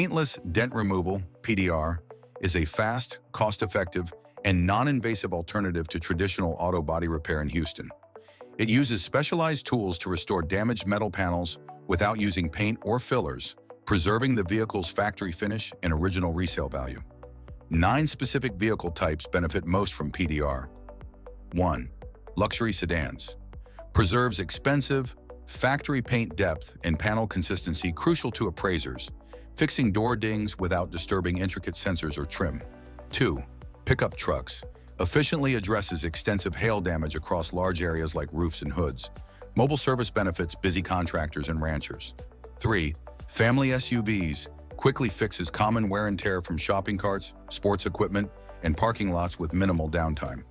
Paintless Dent Removal, PDR, is a fast, cost-effective, and non-invasive alternative to traditional auto body repair in Houston. It uses specialized tools to restore damaged metal panels without using paint or fillers, preserving the vehicle's factory finish and original resale value. 9 specific vehicle types benefit most from PDR. 1. Luxury sedans. Preserves expensive, factory paint depth and panel consistency crucial to appraisers, fixing door dings without disturbing intricate sensors or trim. 2. Pickup trucks. Efficiently addresses extensive hail damage across large areas like roofs and hoods. Mobile service benefits busy contractors and ranchers. 3. Family SUVs. Quickly fixes common wear and tear from shopping carts, sports equipment, and parking lots with minimal downtime.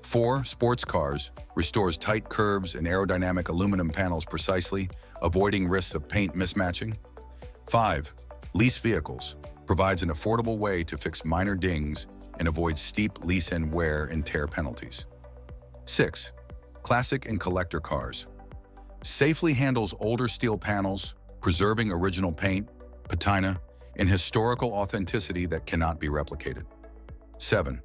4. Sports cars. Restores tight curves and aerodynamic aluminum panels precisely, avoiding risks of paint mismatching. 5. Lease vehicles. Provides an affordable way to fix minor dings and avoids steep lease-end wear and tear penalties. 6. Classic and collector cars. Safely handles older steel panels, preserving original paint, patina, and historical authenticity that cannot be replicated. 7.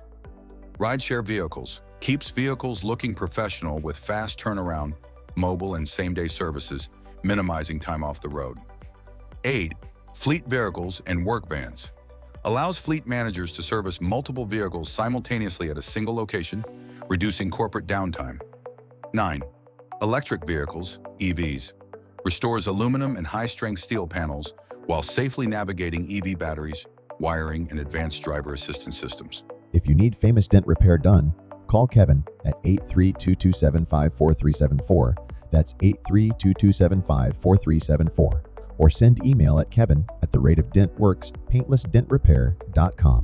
Rideshare vehicles. Keeps vehicles looking professional with fast turnaround, mobile and same-day services, minimizing time off the road. 8. Fleet vehicles and work vans. Allows fleet managers to service multiple vehicles simultaneously at a single location, reducing corporate downtime. 9. Electric vehicles, EVs. Restores aluminum and high-strength steel panels while safely navigating EV batteries, wiring, and advanced driver assistance systems. If you need famous dent repair done, call Kevin at 832-275-4374. That's 832-275-4374. Or send email at kevin@dentWerx Paintless Dent Repair.com.